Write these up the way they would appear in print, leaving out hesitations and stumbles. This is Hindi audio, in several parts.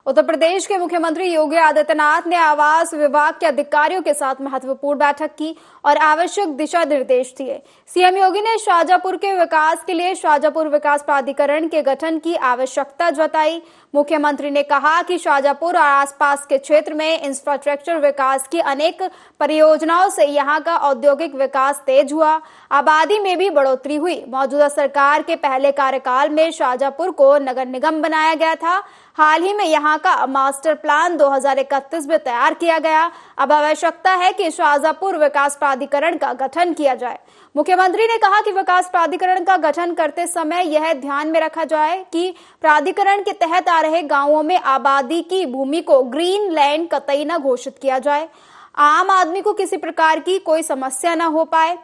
उत्तर प्रदेश के मुख्यमंत्री योगी आदित्यनाथ ने आवास विभाग के अधिकारियों के साथ महत्वपूर्ण बैठक की और आवश्यक दिशा निर्देश दिए। सीएम योगी ने शाहजहांपुर के विकास के लिए शाहजहांपुर विकास प्राधिकरण के गठन की आवश्यकता जताई। मुख्यमंत्री ने कहा कि शाहजहांपुर और आसपास के क्षेत्र में इंफ्रास्ट्रक्चर विकास की अनेक परियोजनाओं से यहां का औद्योगिक विकास तेज हुआ, आबादी में भी बढ़ोतरी हुई। मौजूदा सरकार के पहले कार्यकाल में शाहजहांपुर को नगर निगम बनाया गया था। हाल ही में यहां का मास्टर प्लान 2031 में तैयार किया गया। अब आवश्यकता है कि शाहजहांपुर विकास प्राधिकरण का गठन किया जाए। मुख्यमंत्री ने कहा कि विकास प्राधिकरण का गठन करते समय यह ध्यान में रखा जाए कि प्राधिकरण के तहत आ रहे गांवों में आबादी की भूमि को ग्रीन लैंड कतई न घोषित किया जाए, आम आदमी को किसी प्रकार की कोई समस्या न हो पाए।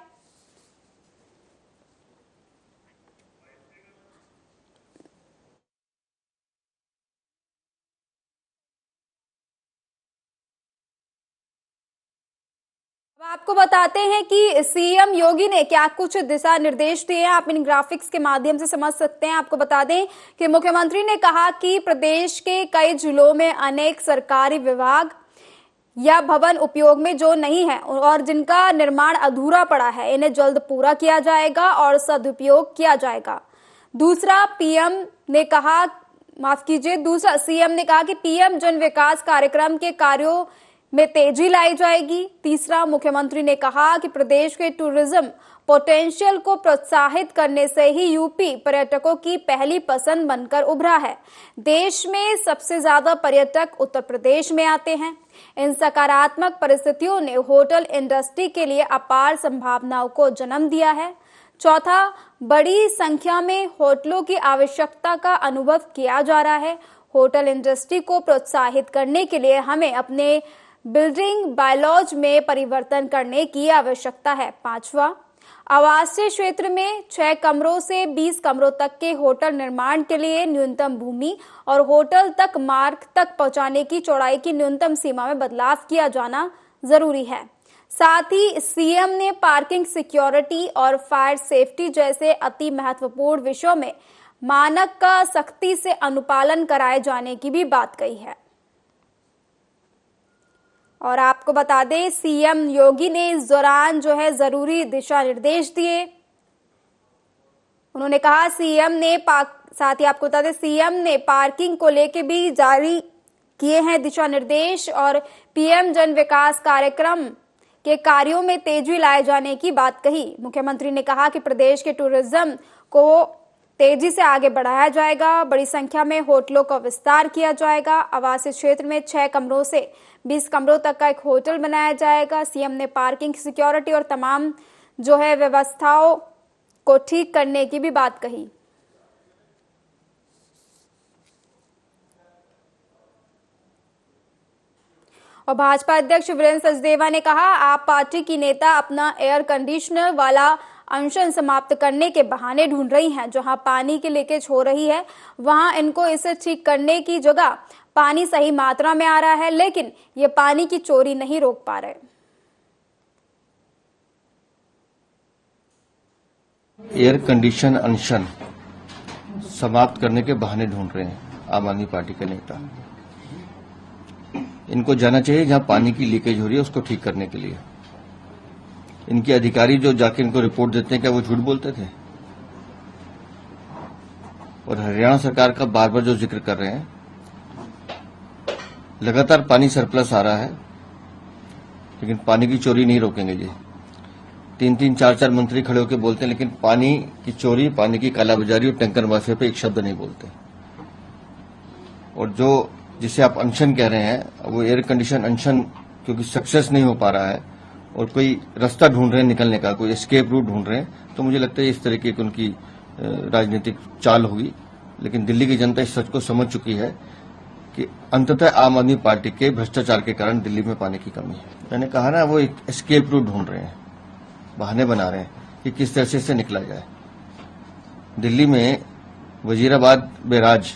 आपको बताते हैं कि सीएम योगी ने क्या कुछ दिशा निर्देश दिए हैं, आप इन ग्राफिक्स के माध्यम से समझ सकते हैं। आपको बता दें कि मुख्यमंत्री ने कहा कि प्रदेश के कई जिलों में अनेक सरकारी विभाग या भवन उपयोग में जो नहीं है और जिनका निर्माण अधूरा पड़ा है, इन्हें जल्द पूरा किया जाएगा और सदुपयोग किया जाएगा। दूसरा सीएम ने कहा कि पीएम जन विकास कार्यक्रम के कार्यों में तेजी लाई जाएगी। तीसरा, मुख्यमंत्री ने कहा कि प्रदेश के टूरिज्म पोटेंशियल को प्रोत्साहित करने से ही यूपी पर्यटकों की पहली पसंद बनकर उभरा है। देश में सबसे ज्यादा पर्यटक उत्तर प्रदेश में आते हैं। इन सकारात्मक परिस्थितियों ने होटल इंडस्ट्री के लिए अपार संभावनाओं को जन्म दिया है। चौथा, बड़ी संख्या में होटलों की आवश्यकता का अनुभव किया जा रहा है। होटल इंडस्ट्री को प्रोत्साहित करने के लिए हमें अपने बिल्डिंग बायलॉज में परिवर्तन करने की आवश्यकता है। पांचवा, आवासीय क्षेत्र में 6 कमरों से 20 कमरों तक के होटल निर्माण के लिए न्यूनतम भूमि और होटल तक मार्ग तक पहुंचाने की चौड़ाई की न्यूनतम सीमा में बदलाव किया जाना जरूरी है। साथ ही सीएम ने पार्किंग सिक्योरिटी और फायर सेफ्टी जैसे अति महत्वपूर्ण विषयों में मानक का सख्ती से अनुपालन कराए जाने की भी बात कही है। और आपको बता दें, सीएम योगी ने इस दौरान जरूरी दिशा निर्देश दिए। उन्होंने कहा साथ ही आपको बता दें, सीएम ने पार्किंग को लेकर भी जारी किए हैं दिशा निर्देश और पीएम जन विकास कार्यक्रम के कार्यों में तेजी लाए जाने की बात कही। मुख्यमंत्री ने कहा कि प्रदेश के टूरिज्म को तेजी से आगे बढ़ाया जाएगा। बड़ी संख्या में होटलों का विस्तार किया जाएगा। आवासीय क्षेत्र में 6 कमरों से 20 कमरों तक का एक होटल बनाया जाएगा। सीएम ने पार्किंग सिक्योरिटी और तमाम व्यवस्थाओं को ठीक करने की भी बात कही। और भाजपा अध्यक्ष वीरेंद्र सचदेवा ने कहा, आप पार्टी की नेता अपना एयर कंडीशनर वाला अनशन समाप्त करने के बहाने ढूंढ रही हैं। जहां पानी की लीकेज हो रही है वहां इनको इसे ठीक करने की जगह पानी सही मात्रा में आ रहा है, लेकिन ये पानी की चोरी नहीं रोक पा रहे। एयर कंडीशन अनशन समाप्त करने के बहाने ढूंढ रहे हैं आम आदमी पार्टी के नेता। इनको जाना चाहिए जहां पानी की लीकेज हो रही है उसको ठीक करने के लिए। इनके अधिकारी जो जाके इनको रिपोर्ट देते हैं, क्या वो झूठ बोलते थे? और हरियाणा सरकार का बार बार जो जिक्र कर रहे हैं, लगातार पानी सरप्लस आ रहा है, लेकिन पानी की चोरी नहीं रोकेंगे जी। 3-3, 4-4 मंत्री खड़े होकर बोलते हैं, लेकिन पानी की चोरी, पानी की कालाबाजारी और टैंकर माफिया पे एक शब्द नहीं बोलते। और जो जिसे आप अनशन कह रहे हैं, वो एयर कंडीशन अनशन क्योंकि सक्सेस नहीं हो पा रहा है और कोई रास्ता ढूंढ रहे हैं निकलने का, कोई एस्केप रूट ढूंढ रहे हैं, तो मुझे लगता है इस तरीके की उनकी राजनीतिक चाल होगी। लेकिन दिल्ली की जनता इस सच को समझ चुकी है कि अंततः आम आदमी पार्टी के भ्रष्टाचार के कारण दिल्ली में पानी की कमी है। मैंने कहा ना, वो एक एस्केप रूट ढूंढ रहे हैं, बहाने बना रहे हैं कि किस तरह से निकला जाए। दिल्ली में वजीराबाद बैराज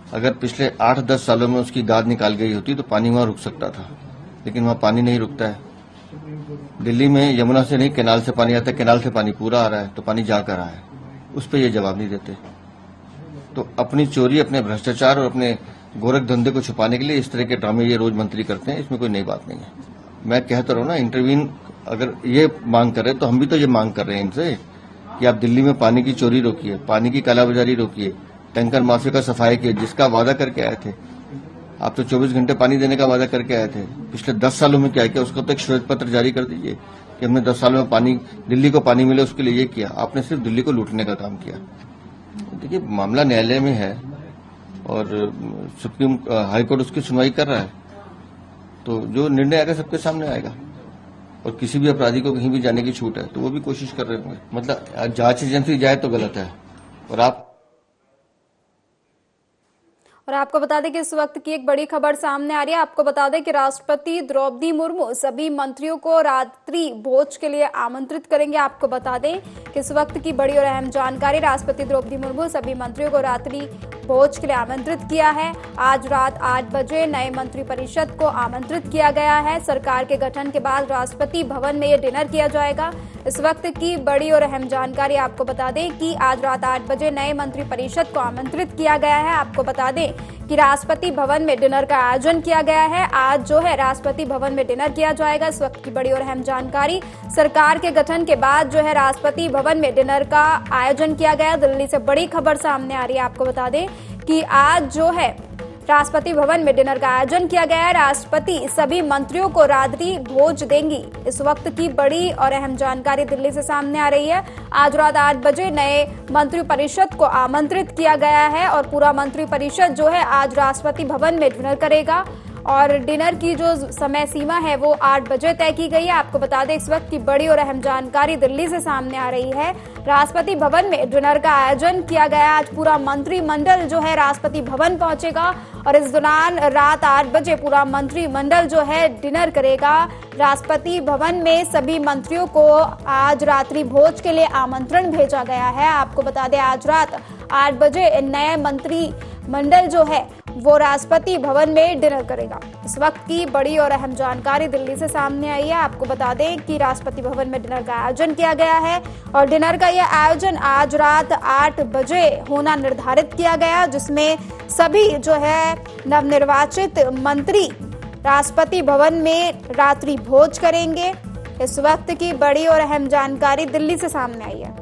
अगर पिछले 8-10 सालों में उसकी गाद निकाल गई होती तो पानी वहां रुक सकता था, लेकिन वहां पानी नहीं रुकता है। दिल्ली में यमुना से नहीं कैनाल से पानी आता है, कैनाल से पानी पूरा आ रहा है, तो पानी जा कर रहा है, उस पर ये जवाब नहीं देते। तो अपनी चोरी, अपने भ्रष्टाचार और अपने गोरख धंधे को छुपाने के लिए इस तरह के ड्रामे ये रोज मंत्री करते हैं, इसमें कोई नई बात नहीं है। मैं कहता रहा हूं ना, इंटरवीन अगर ये मांग कर रहे हैं तो हम भी तो ये मांग कर रहे हैं इनसे कि आप दिल्ली में पानी की चोरी रोकिए, पानी की कालाबाजारी रोकिए, टैंकर माफिया का सफाई किए, जिसका वादा करके आए थे। आप तो 24 घंटे पानी देने का वादा करके आए थे। पिछले 10 सालों में क्या किया, उसका तो एक श्वेत पत्र जारी कर दीजिए कि हमने 10 सालों में पानी, दिल्ली को पानी मिले उसके लिए ये किया। आपने सिर्फ दिल्ली को लूटने का काम किया। देखिए, मामला न्यायालय में है और सुप्रीम हाईकोर्ट उसकी सुनवाई कर रहा है, तो जो निर्णय आएगा सबके सामने आएगा। और किसी भी अपराधी को कहीं भी जाने की छूट है तो वो भी कोशिश कर रहे होंगे। मतलब जांच एजेंसी जाए तो गलत है। और आपको बता दें कि इस वक्त की एक बड़ी खबर सामने आ रही है। आपको बता दें कि राष्ट्रपति द्रौपदी मुर्मू सभी मंत्रियों को रात्रि भोज के लिए आमंत्रित करेंगे। आपको बता दें कि इस वक्त की बड़ी और अहम जानकारी, राष्ट्रपति द्रौपदी मुर्मू सभी मंत्रियों को रात्रि भोज के लिए आमंत्रित किया है। आज रात 8 बजे नए मंत्रिपरिषद को आमंत्रित किया गया है। सरकार के गठन के बाद राष्ट्रपति भवन में ये डिनर किया जाएगा। इस वक्त की बड़ी और अहम जानकारी आपको बता दें कि आज रात 8 बजे नए मंत्रिपरिषद को आमंत्रित किया गया है। आपको बता दें कि राष्ट्रपति भवन में डिनर का आयोजन किया गया है। आज जो है राष्ट्रपति भवन में डिनर किया जाएगा। इस वक्त की बड़ी और अहम जानकारी, सरकार के गठन के बाद जो है राष्ट्रपति भवन में डिनर का आयोजन किया गया। दिल्ली से बड़ी खबर सामने आ रही है। आपको बता दें कि आज जो है राष्ट्रपति भवन में डिनर का आयोजन किया गया है। राष्ट्रपति सभी मंत्रियों को रात्रि भोज देंगी। इस वक्त की बड़ी और अहम जानकारी दिल्ली से सामने आ रही है। आज रात 8 बजे नए मंत्रिपरिषद को आमंत्रित किया गया है और पूरा मंत्रिपरिषद जो है आज राष्ट्रपति भवन में डिनर करेगा। और डिनर की जो समय सीमा है वो 8 बजे तय की गई है। आपको बता दें इस वक्त की बड़ी और अहम जानकारी दिल्ली से सामने आ रही है। राष्ट्रपति भवन में डिनर का आयोजन किया गया। आज पूरा मंत्रिमंडल जो है राष्ट्रपति भवन पहुंचेगा और इस दौरान रात 8 बजे पूरा मंत्रिमंडल जो है डिनर करेगा। राष्ट्रपति भवन में सभी मंत्रियों को आज रात्रि भोज के लिए आमंत्रण भेजा गया है। आपको बता दें आज रात 8 बजे नए मंत्रिमंडल जो है वो राष्ट्रपति भवन में डिनर करेगा। इस वक्त की बड़ी और अहम जानकारी दिल्ली से सामने आई है। आपको बता दें कि राष्ट्रपति भवन में डिनर का आयोजन किया गया है और डिनर का यह आयोजन आज रात 8 बजे होना निर्धारित किया गया, जिसमें सभी जो है नवनिर्वाचित मंत्री राष्ट्रपति भवन में रात्रि भोज करेंगे। इस वक्त की बड़ी और अहम जानकारी दिल्ली से सामने आई है।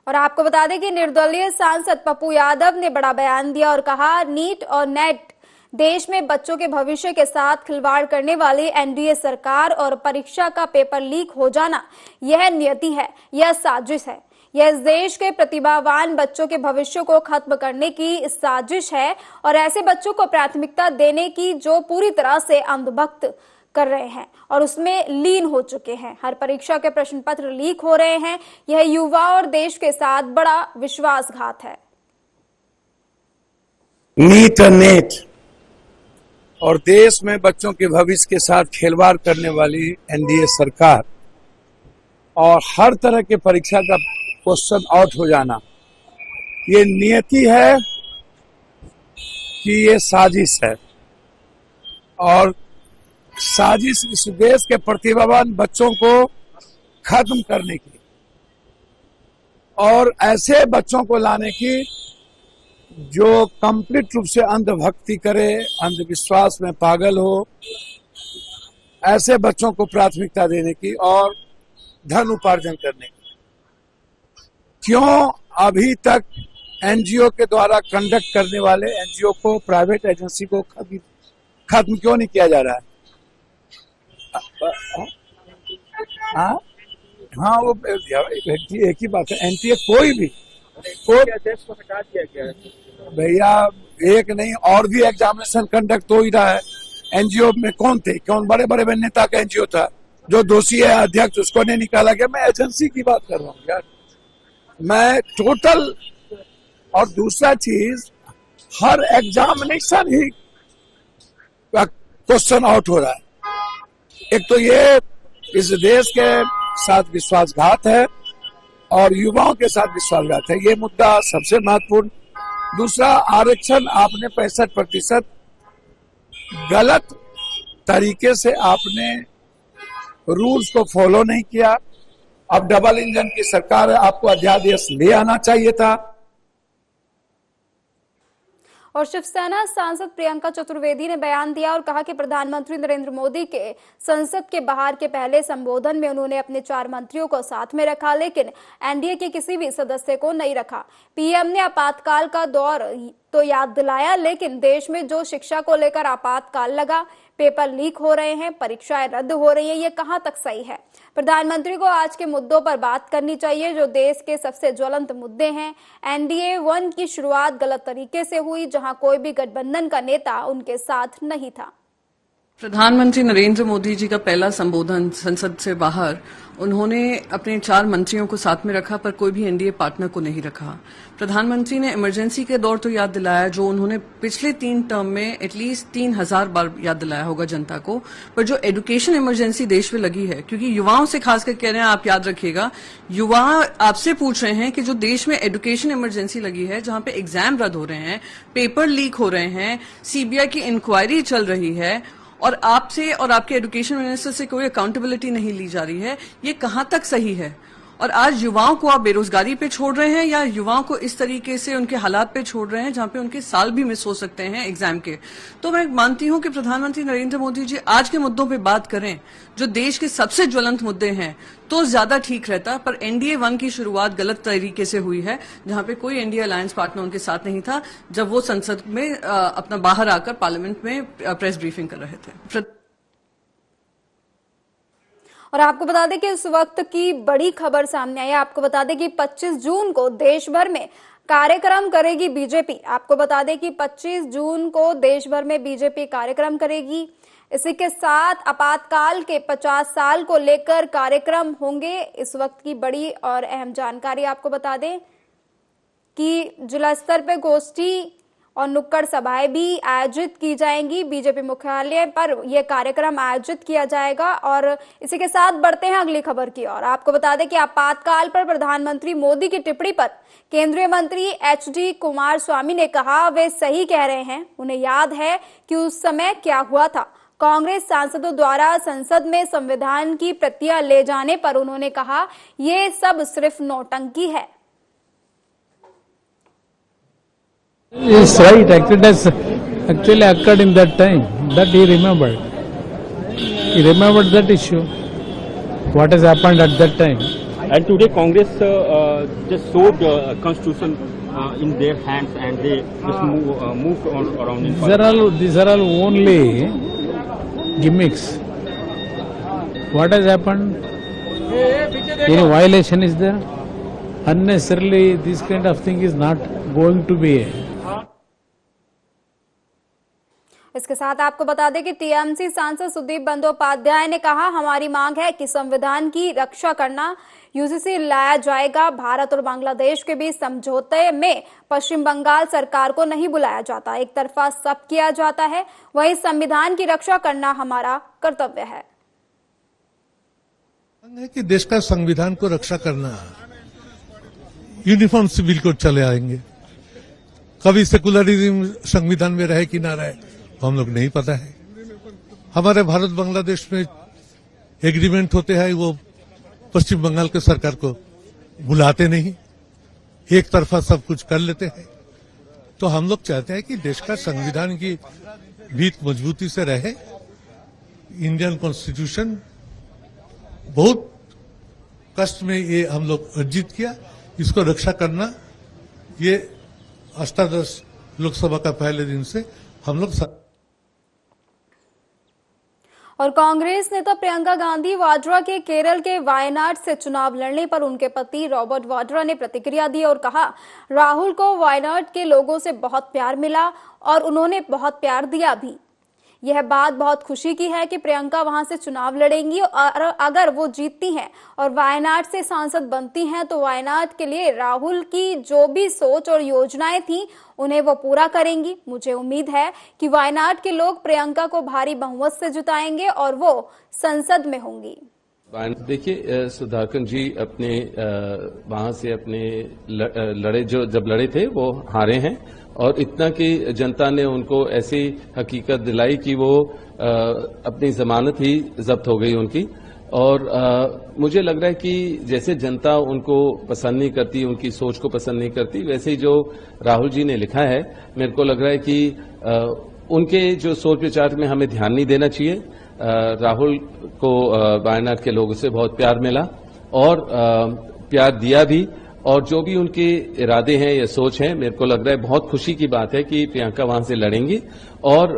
और आपको बता दें कि निर्दलीय सांसद पप्पू यादव ने बड़ा बयान दिया और कहा, नीट और नेट देश में बच्चों के भविष्य के साथ खिलवाड़ करने वाली एनडीए सरकार और परीक्षा का पेपर लीक हो जाना यह नियति है, यह साजिश है। यह इस देश के प्रतिभावान बच्चों के भविष्य को खत्म करने की साजिश है और ऐसे बच्चों को प्राथमिकता देने की जो पूरी तरह से अंधभक्त कर रहे हैं और उसमें लीन हो चुके हैं। हर परीक्षा के प्रश्न पत्र लीक हो रहे हैं। यह युवा और देश के साथ बड़ा विश्वासघात है। नीट और नेट और देश में बच्चों के भविष्य के साथ खिलवाड़ करने वाली एनडीए सरकार और हर तरह के परीक्षा का क्वेश्चन आउट हो जाना, ये नियति है कि ये साजिश है और साजिश इस देश के प्रतिभावान बच्चों को खत्म करने की और ऐसे बच्चों को लाने की जो कंप्लीट रूप से अंधभक्ति करे, अंधविश्वास में पागल हो, ऐसे बच्चों को प्राथमिकता देने की और धन उपार्जन करने की। क्यों अभी तक एनजीओ के द्वारा कंडक्ट करने वाले एनजीओ को, प्राइवेट एजेंसी को खत्म क्यों नहीं किया जा रहा है? हाँ, वो एक ही बात है। एनटीए कोई भी अध्यक्ष को हटा दिया गया है भैया, एक नहीं और भी एग्जामिनेशन कंडक्ट हो ही रहा है। एनजीओ में कौन थे? कौन बड़े बड़े नेता का एनजीओ था? जो दोषी है अध्यक्ष, उसको नहीं निकाला गया। मैं एजेंसी की बात कर रहा हूँ यार, मैं टोटल। और दूसरा चीज, हर एग्जामिनेशन ही क्वेश्चन आउट हो रहा है। एक तो ये इस देश के साथ विश्वासघात है और युवाओं के साथ विश्वासघात है, ये मुद्दा सबसे महत्वपूर्ण। दूसरा, आरक्षण आपने 65% गलत तरीके से आपने रूल्स को फॉलो नहीं किया। अब डबल इंजन की सरकार है, आपको अध्यादेश ले आना चाहिए था और शिवसेना सांसद प्रियंका चतुर्वेदी ने बयान दिया और कहा कि प्रधानमंत्री नरेंद्र मोदी के संसद के बाहर के पहले संबोधन में उन्होंने अपने 4 मंत्रियों को साथ में रखा, लेकिन एनडीए के किसी भी सदस्य को नहीं रखा। पीएम ने आपातकाल का दौर तो याद दिलाया, लेकिन देश में जो शिक्षा को लेकर आपातकाल लगा, पेपर लीक हो रहे हैं, परीक्षाएं रद्द हो रही हैं, ये कहां तक सही है? प्रधानमंत्री को आज के मुद्दों पर बात करनी चाहिए जो देश के सबसे ज्वलंत मुद्दे हैं। एनडीए 1 की शुरुआत गलत तरीके से हुई, जहां कोई भी गठबंधन का नेता उनके साथ नहीं था। प्रधानमंत्री नरेंद्र मोदी जी का पहला संबोधन संसद से बाहर, उन्होंने अपने 4 मंत्रियों को साथ में रखा पर कोई भी एनडीए पार्टनर को नहीं रखा। प्रधानमंत्री ने इमरजेंसी के दौर तो याद दिलाया जो उन्होंने पिछले 3 टर्म में एटलीस्ट 3000 बार याद दिलाया होगा जनता को, पर जो एजुकेशन इमरजेंसी देश में लगी है, क्योंकि युवाओं से खासकर कह रहे हैं, आप याद रखिएगा, युवा आपसे पूछ रहे हैं कि जो देश में एजुकेशन इमरजेंसी लगी है, जहां पे एग्जाम रद्द हो रहे हैं, पेपर लीक हो रहे हैं, सीबीआई की इंक्वायरी चल रही है और आपसे और आपके एजुकेशन मिनिस्टर से कोई अकाउंटेबिलिटी नहीं ली जा रही है, ये कहां तक सही है? और आज युवाओं को आप बेरोजगारी पे छोड़ रहे हैं या युवाओं को इस तरीके से उनके हालात पे छोड़ रहे हैं जहां पे उनके साल भी मिस हो सकते हैं एग्जाम के। तो मैं मानती हूं कि प्रधानमंत्री नरेंद्र मोदी जी आज के मुद्दों पे बात करें जो देश के सबसे ज्वलंत मुद्दे हैं तो ज्यादा ठीक रहता, पर एनडीए 1 की शुरुआत गलत तरीके से हुई है, जहां पे कोई एनडीए अलायंस पार्टनर उनके साथ नहीं था जब वो संसद में अपना बाहर आकर पार्लियामेंट में प्रेस ब्रीफिंग कर रहे थे। और आपको बता दें कि इस वक्त की बड़ी खबर सामने आई है। आपको बता दें कि 25 जून को देश भर में कार्यक्रम करेगी बीजेपी। आपको बता दें कि 25 जून को देश भर में बीजेपी कार्यक्रम करेगी। इसी के साथ आपातकाल के 50 साल को लेकर कार्यक्रम होंगे। इस वक्त की बड़ी और अहम जानकारी आपको बता दें कि जिला स्तर पर गोष्ठी और नुक्कड़ सभाएं भी आयोजित की जाएंगी। बीजेपी मुख्यालय पर यह कार्यक्रम आयोजित किया जाएगा। और इसी के साथ बढ़ते हैं अगली खबर की ओर। आपको बता दें कि आपातकाल पर प्रधानमंत्री मोदी की टिप्पणी पर केंद्रीय मंत्री एचडी कुमारस्वामी ने कहा, वे सही कह रहे हैं, उन्हें याद है कि उस समय क्या हुआ था। कांग्रेस सांसदों द्वारा संसद में संविधान की प्रतियां ले जाने पर उन्होंने कहा, ये सब सिर्फ नौटंकी है। Yes, right. It has actually occurred in that time that he remembered. He remembered that issue. What has happened at that time? And today Congress just showed constitution in their hands and they just moved on around. These are all only gimmicks. What has happened? Any violation is there? Unnecessarily, this kind of thing is not going to be. इसके साथ आपको बता दें कि टीएमसी सांसद सुदीप बंदोपाध्याय ने कहा, हमारी मांग है कि संविधान की रक्षा करना यूजीसी लाया जाएगा। भारत और बांग्लादेश के बीच समझौते में पश्चिम बंगाल सरकार को नहीं बुलाया जाता, एक तरफा सब किया जाता है। वहीं संविधान की रक्षा करना हमारा कर्तव्य है। कि देश का संविधान को रक्षा करना, यूनिफॉर्म सिविल कोड चले आएंगे। कभी सेकुलरिज्म संविधान में रहे कि ना रहे हम लोग नहीं पता है। हमारे भारत बांग्लादेश में एग्रीमेंट होते हैं, वो पश्चिम बंगाल के सरकार को बुलाते नहीं, एक तरफा सब कुछ कर लेते हैं। तो हम लोग चाहते हैं कि देश का संविधान की भीत मजबूती से रहे। इंडियन कॉन्स्टिट्यूशन बहुत कष्ट में ये हम लोग अर्जित किया, इसको रक्षा करना ये अष्टादश लोकसभा का पहले दिन से हम लोग और कांग्रेस नेता प्रियंका गांधी वाड्रा के केरल के वायनाड से चुनाव लड़ने पर उनके पति रॉबर्ट वाड्रा ने प्रतिक्रिया दी और कहा, राहुल को वायनाड के लोगों से बहुत प्यार मिला और उन्होंने बहुत प्यार दिया भी। यह बात बहुत खुशी की है कि प्रियंका वहां से चुनाव लड़ेंगी और अगर वो जीतती हैं और वायनाड से सांसद बनती हैं तो वायनाड के लिए राहुल की जो भी सोच और योजनाएं थी उन्हें वो पूरा करेंगी। मुझे उम्मीद है कि वायनाड के लोग प्रियंका को भारी बहुमत से जिताएंगे और वो संसद में होंगी। देखिए, सुधाकर जी अपने वहां से अपने जब लड़े थे वो हारे हैं और इतना कि जनता ने उनको ऐसी हकीकत दिलाई कि वो अपनी जमानत ही जब्त हो गई उनकी। और मुझे लग रहा है कि जैसे जनता उनको पसंद नहीं करती, उनकी सोच को पसंद नहीं करती, वैसे ही जो राहुल जी ने लिखा है, मेरे को लग रहा है कि उनके जो सोच विचार में हमें ध्यान नहीं देना चाहिए। राहुल को वायनाड के लोगों से बहुत प्यार मिला और प्यार दिया भी, और जो भी उनके इरादे हैं या सोच है, मेरे को लग रहा है बहुत खुशी की बात है कि प्रियंका वहां से लड़ेंगी और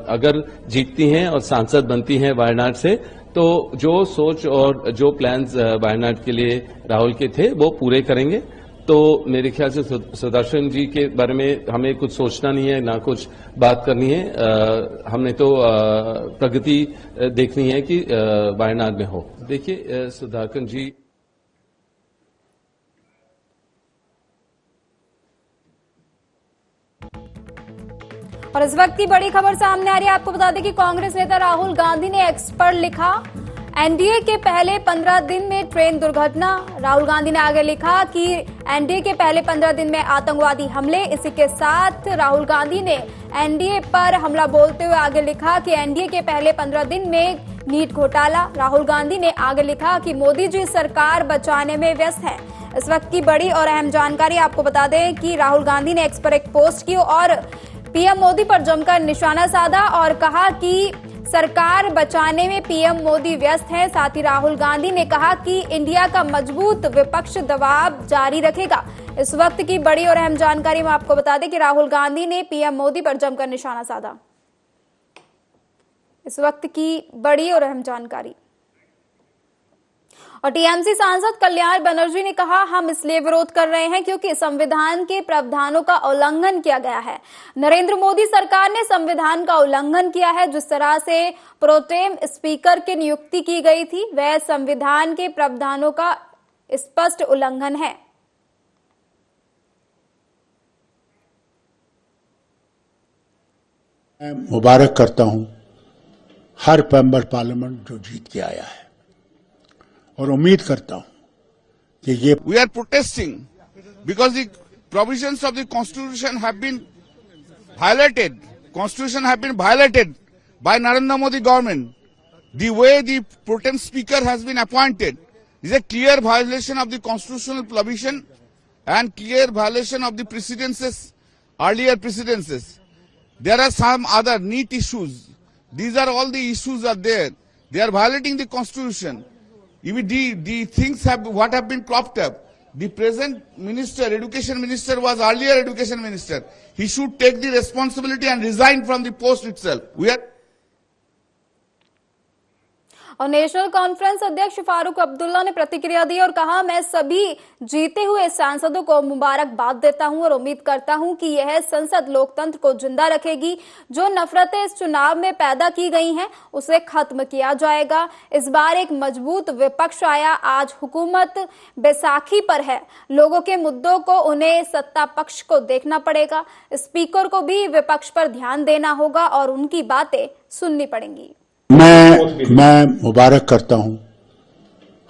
अगर जीतती हैं और सांसद बनती हैं वायनाड से, तो जो सोच और जो प्लान्स वायनाड के लिए राहुल के थे वो पूरे करेंगे। तो मेरे ख्याल से सुदर्शन जी के बारे में हमें कुछ सोचना नहीं है, ना कुछ बात करनी है। हमने तो प्रगति देखनी है कि वायनाड में हो। देखिए सुधाकर जी, और इस वक्त की बड़ी खबर सामने आ रही है। आपको बता दें कि कांग्रेस नेता राहुल गांधी ने एक्स पर लिखा, एनडीए के पहले 15 दिन में ट्रेन दुर्घटना। राहुल गांधी ने आगे लिखा कि एनडीए के पहले 15 दिन में आतंकवादी हमले। इसी के साथ राहुल गांधी ने एनडीए पर हमला बोलते हुए आगे लिखा कि एनडीए के पहले 15 दिन में नीट घोटाला। राहुल गांधी ने आगे लिखा कि मोदी जी सरकार बचाने में व्यस्त है। इस वक्त की बड़ी और अहम जानकारी आपको बता दें कि राहुल गांधी ने एक्स पर एक पोस्ट की और पीएम मोदी पर जमकर निशाना साधा और कहा कि सरकार बचाने में पीएम मोदी व्यस्त हैं। साथ ही राहुल गांधी ने कहा कि इंडिया का मजबूत विपक्ष दबाव जारी रखेगा। इस वक्त की बड़ी और अहम जानकारी में आपको बता दें कि राहुल गांधी ने पीएम मोदी पर जमकर निशाना साधा। इस वक्त की बड़ी और अहम जानकारी। और टीएमसी सांसद कल्याण बनर्जी ने कहा, हम इसलिए विरोध कर रहे हैं क्योंकि संविधान के प्रावधानों का उल्लंघन किया गया है। नरेंद्र मोदी सरकार ने संविधान का उल्लंघन किया है। जिस तरह से प्रोटेम स्पीकर की नियुक्ति की गई थी, वह संविधान के प्रावधानों का स्पष्ट उल्लंघन है। मैं मुबारक करता हूं हर मेंबर पार्लियामेंट जो जीत के आया है, और उम्मीद करता हूं कि ये We are protesting because the provisions of the Constitution have been violated. Constitution have been violated by Narendra Modi government. The way the pro tem speaker has been appointed is a clear violation of the constitutional provision and clear violation of the precedences, earlier precedences. There are some other neat issues. These are all the issues are there. They are violating the Constitution. Even the things what have been cropped up. The present minister, education minister, was earlier education minister. He should take the responsibility and resign from the post itself. We are. और नेशनल कॉन्फ्रेंस अध्यक्ष फारूक अब्दुल्ला ने प्रतिक्रिया दी और कहा, मैं सभी जीते हुए सांसदों को मुबारकबाद देता हूं और उम्मीद करता हूं कि यह संसद लोकतंत्र को जिंदा रखेगी। जो नफरतें इस चुनाव में पैदा की गई हैं, उसे खत्म किया जाएगा। इस बार एक मजबूत विपक्ष आया। आज हुकूमत बैसाखी पर है। लोगों के मुद्दों को उन्हें सत्ता पक्ष को देखना पड़ेगा। स्पीकर को भी विपक्ष पर ध्यान देना होगा और उनकी बातें सुननी पड़ेंगी। मैं मुबारक करता हूं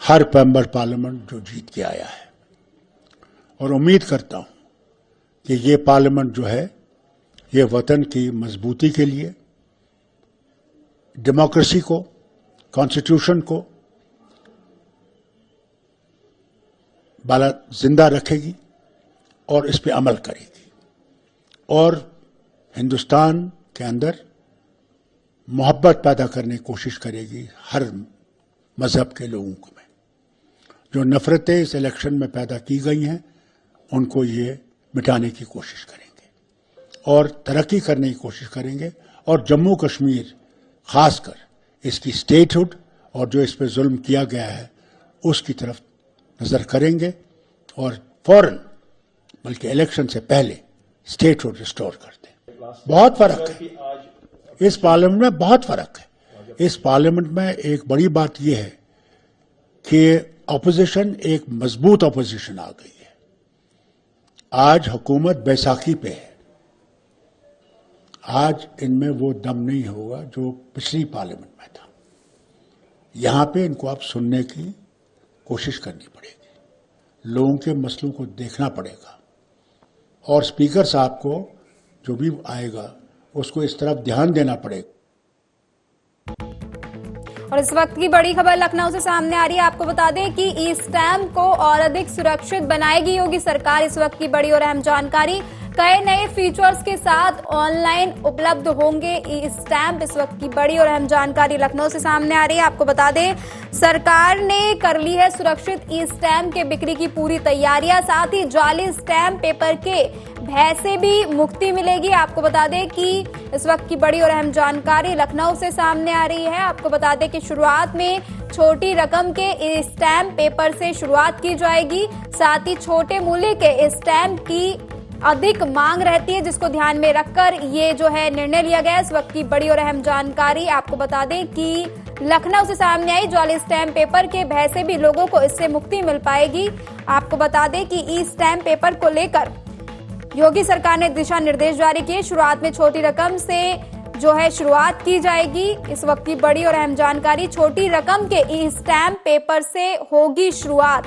हर मेंबर पार्लियामेंट जो जीत के आया है, और उम्मीद करता हूं कि ये पार्लियामेंट जो है, ये वतन की मजबूती के लिए, डेमोक्रेसी को, कॉन्स्टिट्यूशन को बाला जिंदा रखेगी और इस पे अमल करेगी, और हिंदुस्तान के अंदर मोहब्बत पैदा करने की कोशिश करेगी हर मजहब के लोगों में। जो नफरतें इस इलेक्शन में पैदा की गई हैं, उनको ये मिटाने की कोशिश करेंगे और तरक्की करने की कोशिश करेंगे, और जम्मू कश्मीर खासकर इसकी स्टेटहुड और जो इस पर जुल्म किया गया है उसकी तरफ नजर करेंगे, और फौरन बल्कि इलेक्शन से पहले स्टेटहुड रिस्टोर कर दें। बहुत फर्क है इस पार्लियामेंट में, बहुत फर्क है इस पार्लियामेंट में। एक बड़ी बात यह है कि अपोजिशन, एक मजबूत अपोजिशन आ गई है। आज हुकूमत बैसाखी पे है। आज इनमें वो दम नहीं होगा जो पिछली पार्लियामेंट में था। यहां पे इनको आप सुनने की कोशिश करनी पड़ेगी, लोगों के मसलों को देखना पड़ेगा, और स्पीकर साहब को जो भी आएगा उसको इस तरफ ध्यान देना पड़ेगा। और इस वक्त की बड़ी खबर लखनऊ से सामने आ रही है। आपको बता दें कि ई स्टैम्प को और अधिक सुरक्षित बनाएगी योगी सरकार। इस वक्त की बड़ी और अहम जानकारी, कई नए फीचर्स के साथ ऑनलाइन उपलब्ध होंगे ई स्टैम्प। इस वक्त की बड़ी और अहम जानकारी लखनऊ से सामने आ रही है। आपको बता दें, सरकार ने कर ली है सुरक्षित ई स्टैम्प के बिक्री की पूरी तैयारियां, साथ ही जाली स्टैम्प पेपर के भय से भी मुक्ति मिलेगी। आपको बता दें कि इस वक्त की बड़ी और अहम जानकारी लखनऊ से सामने आ रही है। आपको बता दें कि शुरुआत में छोटी रकम के ई स्टैम्प पेपर से शुरुआत की जाएगी, साथ ही छोटे मूल्य के स्टैम्प की अधिक मांग रहती है, जिसको ध्यान में रखकर ये जो है निर्णय लिया गया। इस वक्त की बड़ी और अहम जानकारी आपको बता दें कि लखनऊ से सामने आई, जाली स्टैम्प पेपर के भय से भी लोगों को इससे मुक्ति मिल पाएगी। आपको बता दें कि ई स्टैम्प पेपर को लेकर योगी सरकार ने दिशा निर्देश जारी किए। शुरुआत में छोटी रकम से जो है शुरुआत की जाएगी। इस वक्त की बड़ी और अहम जानकारी, छोटी रकम के ई स्टैम्प पेपर से होगी शुरुआत।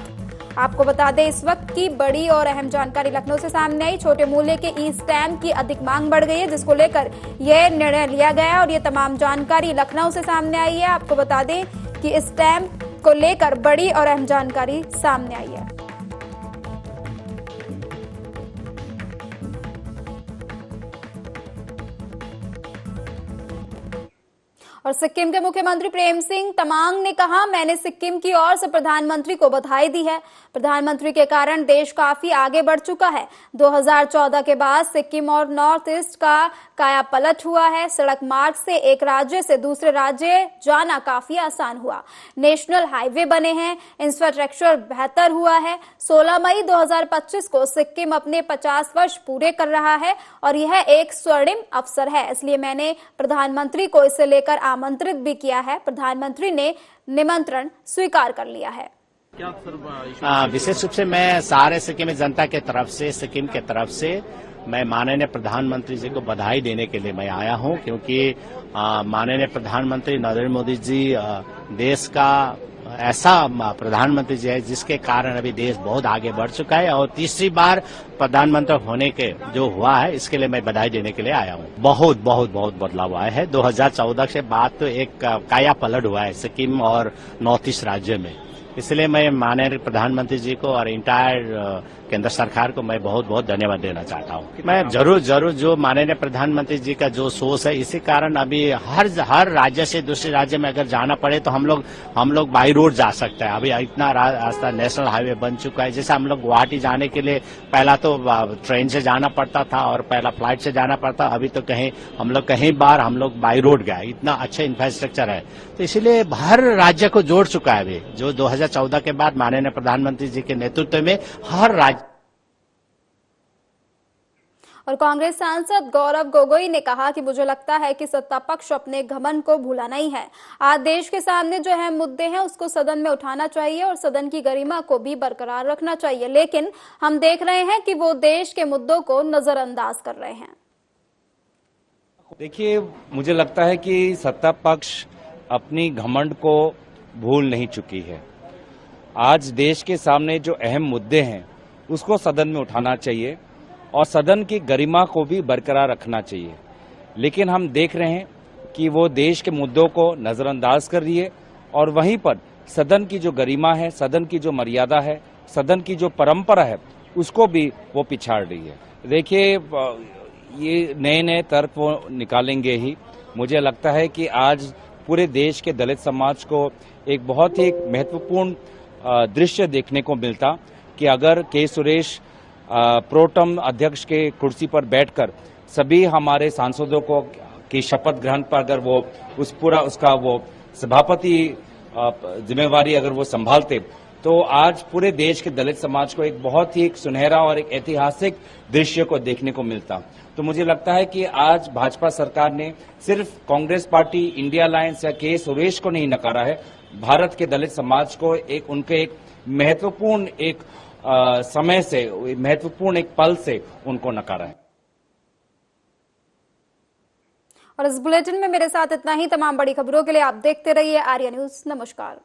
आपको बता दें, इस वक्त की बड़ी और अहम जानकारी लखनऊ से सामने आई। छोटे मूल्य के ई स्टैम्प की अधिक मांग बढ़ गई है, जिसको लेकर यह निर्णय लिया गया है और ये तमाम जानकारी लखनऊ से सामने आई है। आपको बता दें कि स्टैम्प को लेकर बड़ी और अहम जानकारी सामने आई है। और सिक्किम के मुख्यमंत्री प्रेम सिंह तमांग ने कहा, मैंने सिक्किम की ओर से प्रधानमंत्री को बधाई दी है। प्रधानमंत्री के कारण देश काफी आगे बढ़ चुका है। 2014 के बाद सिक्किम और नॉर्थ ईस्ट का काया पलट हुआ है। सड़क मार्ग से एक राज्य से दूसरे राज्य जाना काफी आसान हुआ। नेशनल हाईवे बने हैं, इंफ्रास्ट्रक्चर बेहतर हुआ है। 16 मई 2025 को सिक्किम अपने 50 वर्ष पूरे कर रहा है और यह एक स्वर्णिम अवसर है, इसलिए मैंने प्रधानमंत्री को इसे लेकर आमंत्रित भी किया है। प्रधानमंत्री ने निमंत्रण स्वीकार कर लिया है। विशेष रूप से मैं सारे सिक्किम जनता के तरफ से, सिक्किम के तरफ से मैं माननीय प्रधानमंत्री जी को बधाई देने के लिए मैं आया हूं, क्योंकि माननीय प्रधानमंत्री नरेंद्र मोदी जी देश का ऐसा प्रधानमंत्री जी है जिसके कारण अभी देश बहुत आगे बढ़ चुका है और तीसरी बार प्रधानमंत्री होने के जो हुआ है, इसके लिए मैं बधाई देने के लिए आया हूँ। बहुत बहुत बहुत बदलाव आया है। 2014 के बाद तो एक काया पलट हुआ है सिक्किम और नॉर्थ ईस्ट राज्य में, इसलिए मैं माननीय प्रधानमंत्री जी को और इंटायर केंद्र सरकार को मैं बहुत बहुत धन्यवाद देना चाहता हूँ। मैं जरूर जो माननीय प्रधानमंत्री जी का जो सोच है, इसी कारण अभी हर राज्य से दूसरे राज्य में अगर जाना पड़े तो हम लोग बाई रोड जा सकते हैं। अभी इतना रास्ता नेशनल हाईवे बन चुका है। जैसे हम लोग गुवाहाटी जाने के लिए पहला तो ट्रेन से जाना पड़ता था और पहला फ्लाइट से जाना पड़ता, अभी तो हम लोग बाई रोड गए। इतना अच्छा इंफ्रास्ट्रक्चर है, तो इसीलिए हर राज्य को जोड़ चुका है अभी। जो 2014 के बाद माननीय प्रधानमंत्री जी के नेतृत्व में हर राज्य। और कांग्रेस सांसद गौरव गोगोई ने कहा कि मुझे लगता है कि सत्ता पक्ष अपने घमंड को भुलाना ही है। आज देश के सामने जो है मुद्दे हैं उसको सदन में उठाना चाहिए और सदन की गरिमा को भी बरकरार रखना चाहिए, लेकिन हम देख रहे हैं कि वो देश के मुद्दों को नजरअंदाज कर रहे हैं। देखिए, मुझे लगता है कि सत्ता पक्ष अपनी घमंड को भूल नहीं चुकी है। आज देश के सामने जो अहम मुद्दे हैं उसको सदन में उठाना चाहिए और सदन की गरिमा को भी बरकरार रखना चाहिए, लेकिन हम देख रहे हैं कि वो देश के मुद्दों को नजरअंदाज कर रही है और वहीं पर सदन की जो गरिमा है, सदन की जो मर्यादा है, सदन की जो परंपरा है, उसको भी वो पिछाड़ रही है। देखिए, ये नए नए तर्क वो निकालेंगे ही। मुझे लगता है कि आज पूरे देश के दलित समाज को एक बहुत ही महत्वपूर्ण दृश्य देखने को मिलता कि अगर के सुरेश प्रोटम अध्यक्ष के कुर्सी पर बैठकर सभी हमारे सांसदों को की शपथ ग्रहण पर अगर वो उसका वो सभापति जिम्मेवारी अगर वो संभालते, तो आज पूरे देश के दलित समाज को एक बहुत ही सुनहरा और एक ऐतिहासिक दृश्य को देखने को मिलता। तो मुझे लगता है कि आज भाजपा सरकार ने सिर्फ कांग्रेस पार्टी, इंडिया अलायंस या के सुरेश को नहीं नकारा है, भारत के दलित समाज को उनके एक महत्वपूर्ण एक समय से, महत्वपूर्ण एक पल से उनको नकारा है। और इस बुलेटिन में मेरे साथ इतना ही। तमाम बड़ी खबरों के लिए आप देखते रहिए आर्या न्यूज। नमस्कार।